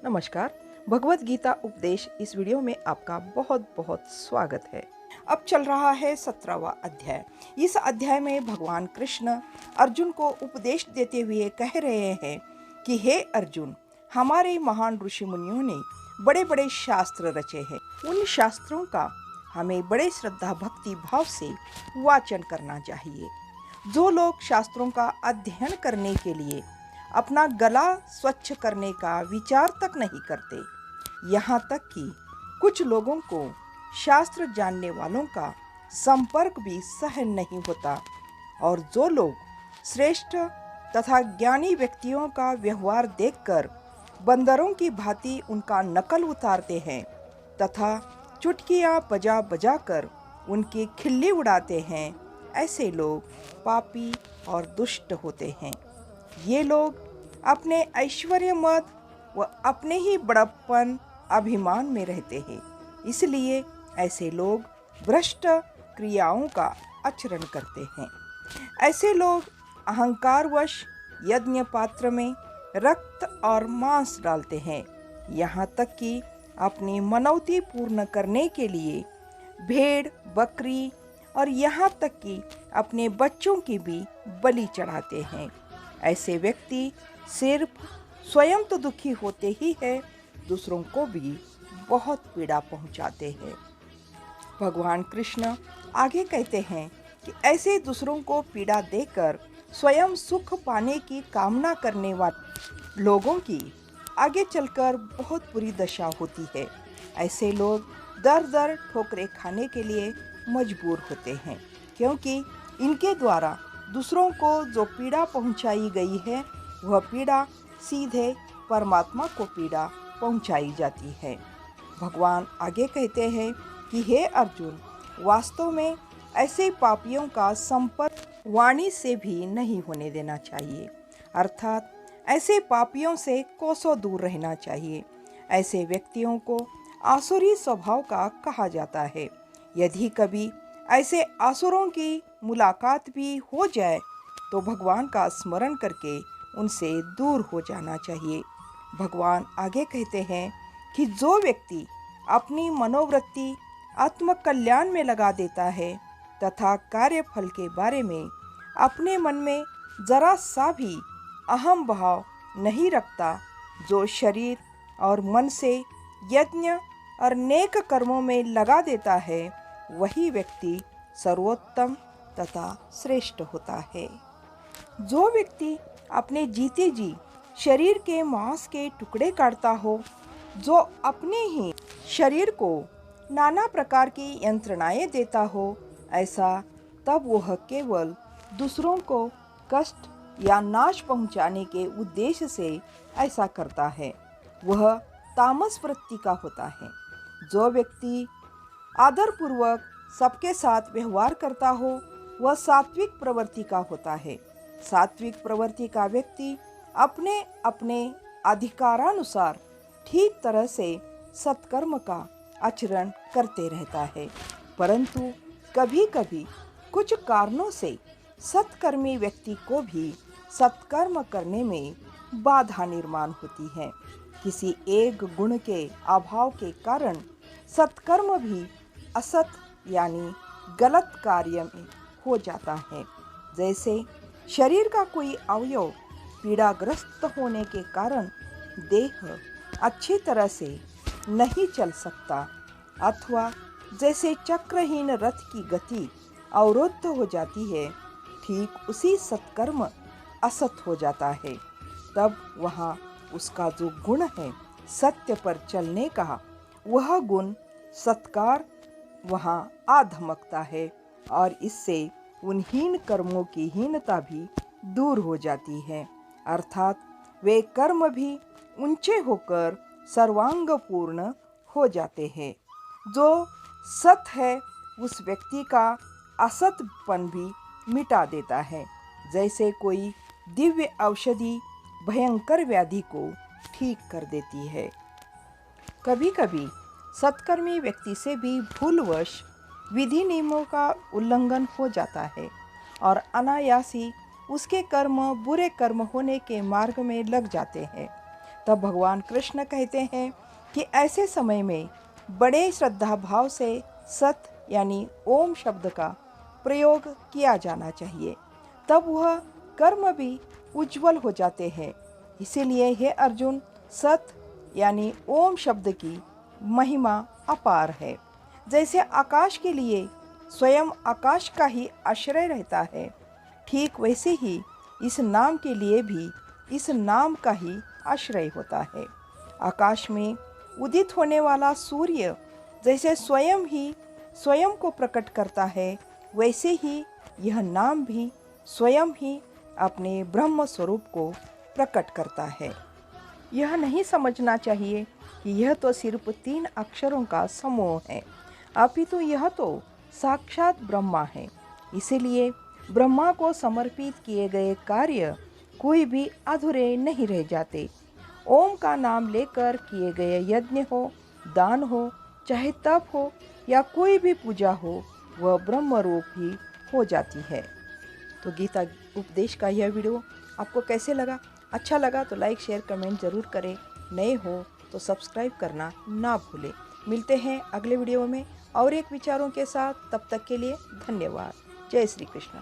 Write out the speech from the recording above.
नमस्कार। भगवत गीता उपदेश इस वीडियो में आपका बहुत बहुत स्वागत है। अब चल रहा है 17वां अध्याय। इस अध्याय में भगवान कृष्ण अर्जुन को उपदेश देते हुए कह रहे हैं कि हे अर्जुन, हमारे महान ऋषि मुनियों ने बड़े बड़े शास्त्र रचे हैं। उन शास्त्रों का हमें बड़े श्रद्धा भक्ति भाव से वाचन करना चाहिए। जो लोग शास्त्रों का अध्ययन करने के लिए अपना गला स्वच्छ करने का विचार तक नहीं करते, यहाँ तक कि कुछ लोगों को शास्त्र जानने वालों का संपर्क भी सहन नहीं होता, और जो लोग श्रेष्ठ तथा ज्ञानी व्यक्तियों का व्यवहार देखकर बंदरों की भांति उनका नकल उतारते हैं तथा चुटकियाँ बजा बजा कर उनकी खिल्ली उड़ाते हैं, ऐसे लोग पापी और दुष्ट होते हैं। ये लोग अपने ऐश्वर्य मद व अपने ही बड़प्पन अभिमान में रहते हैं, इसलिए ऐसे लोग भ्रष्ट क्रियाओं का आचरण करते हैं। ऐसे लोग अहंकारवश यज्ञ पात्र में रक्त और मांस डालते हैं, यहाँ तक कि अपनी मनौती पूर्ण करने के लिए भेड़ बकरी और यहाँ तक कि अपने बच्चों की भी बलि चढ़ाते हैं। ऐसे व्यक्ति सिर्फ स्वयं तो दुखी होते ही है, दूसरों को भी बहुत पीड़ा पहुंचाते हैं। भगवान कृष्ण आगे कहते हैं कि ऐसे दूसरों को पीड़ा देकर स्वयं सुख पाने की कामना करने वाले लोगों की आगे चलकर बहुत बुरी दशा होती है। ऐसे लोग दर दर ठोकरें खाने के लिए मजबूर होते हैं, क्योंकि इनके द्वारा दूसरों को जो पीड़ा पहुंचाई गई है वह पीड़ा सीधे परमात्मा को पीड़ा पहुंचाई जाती है। भगवान आगे कहते हैं कि हे अर्जुन, वास्तव में ऐसे पापियों का संपर्क वाणी से भी नहीं होने देना चाहिए, अर्थात ऐसे पापियों से कोसों दूर रहना चाहिए। ऐसे व्यक्तियों को आसुरी स्वभाव का कहा जाता है। यदि कभी ऐसे आसुरों की मुलाकात भी हो जाए तो भगवान का स्मरण करके उनसे दूर हो जाना चाहिए। भगवान आगे कहते हैं कि जो व्यक्ति अपनी मनोवृत्ति आत्मकल्याण में लगा देता है तथा कार्यफल के बारे में अपने मन में जरा सा भी अहम भाव नहीं रखता, जो शरीर और मन से यज्ञ और नेक कर्मों में लगा देता है, वही व्यक्ति सर्वोत्तम तथा श्रेष्ठ होता है। जो व्यक्ति अपने जीते जी शरीर के मांस के टुकड़े काटता हो, जो अपने ही शरीर को नाना प्रकार की यंत्रणाएं देता हो, ऐसा तब वह केवल दूसरों को कष्ट या नाश पहुंचाने के उद्देश्य से ऐसा करता है। वह तामस वृत्ति का होता है। जो व्यक्ति आदरपूर्वक सबके साथ व्यवहार करता हो, वह सात्विक प्रवृत्ति का होता है। सात्विक प्रवृत्ति का व्यक्ति अपने अपने अधिकारानुसार ठीक तरह से सत्कर्म का आचरण करते रहता है, परंतु कभी कभी कुछ कारणों से सत्कर्मी व्यक्ति को भी सत्कर्म करने में बाधा निर्माण होती है। किसी एक गुण के अभाव के कारण सत्कर्म भी असत यानी गलत कार्य में हो जाता है। जैसे शरीर का कोई अवयव पीड़ाग्रस्त होने के कारण देह अच्छी तरह से नहीं चल सकता, अथवा जैसे चक्रहीन रथ की गति अवरुद्ध हो जाती है, ठीक उसी सत्कर्म असत हो जाता है। तब वहाँ उसका जो गुण है सत्य पर चलने का, वह गुण सत्कार वहाँ आ धमकता है, और इससे उन हीन कर्मों की हीनता भी दूर हो जाती है, अर्थात वे कर्म भी ऊंचे होकर सर्वांग पूर्ण हो जाते हैं। जो सत है उस व्यक्ति का असतपन भी मिटा देता है। जैसे कोई दिव्य औषधि भयंकर व्याधि को ठीक कर देती है। कभी कभी सत्कर्मी व्यक्ति से भी भूलवश विधि नियमों का उल्लंघन हो जाता है और अनायास ही उसके कर्म बुरे कर्म होने के मार्ग में लग जाते हैं। तब भगवान कृष्ण कहते हैं कि ऐसे समय में बड़े श्रद्धा भाव से सत यानी ओम शब्द का प्रयोग किया जाना चाहिए, तब वह कर्म भी उज्जवल हो जाते हैं। इसीलिए हे अर्जुन, सत यानी ओम शब्द की महिमा अपार है। जैसे आकाश के लिए स्वयं आकाश का ही आश्रय रहता है, ठीक वैसे ही इस नाम के लिए भी इस नाम का ही आश्रय होता है। आकाश में उदित होने वाला सूर्य जैसे स्वयं ही स्वयं को प्रकट करता है, वैसे ही यह नाम भी स्वयं ही अपने ब्रह्म स्वरूप को प्रकट करता है। यह नहीं समझना चाहिए कि यह तो सिर्फ 3 अक्षरों का समूह है, अपितु यह तो साक्षात ब्रह्मा है। इसीलिए ब्रह्मा को समर्पित किए गए कार्य कोई भी अधूरे नहीं रह जाते। ओम का नाम लेकर किए गए यज्ञ हो, दान हो, चाहे तप हो या कोई भी पूजा हो, वह ब्रह्म रूप ही हो जाती है। तो गीता उपदेश का यह वीडियो आपको कैसे लगा? अच्छा लगा तो लाइक शेयर कमेंट ज़रूर करें। नए हो तो सब्सक्राइब करना ना भूलें। मिलते हैं अगले वीडियो में और एक विचारों के साथ। तब तक के लिए धन्यवाद। जय श्री कृष्ण।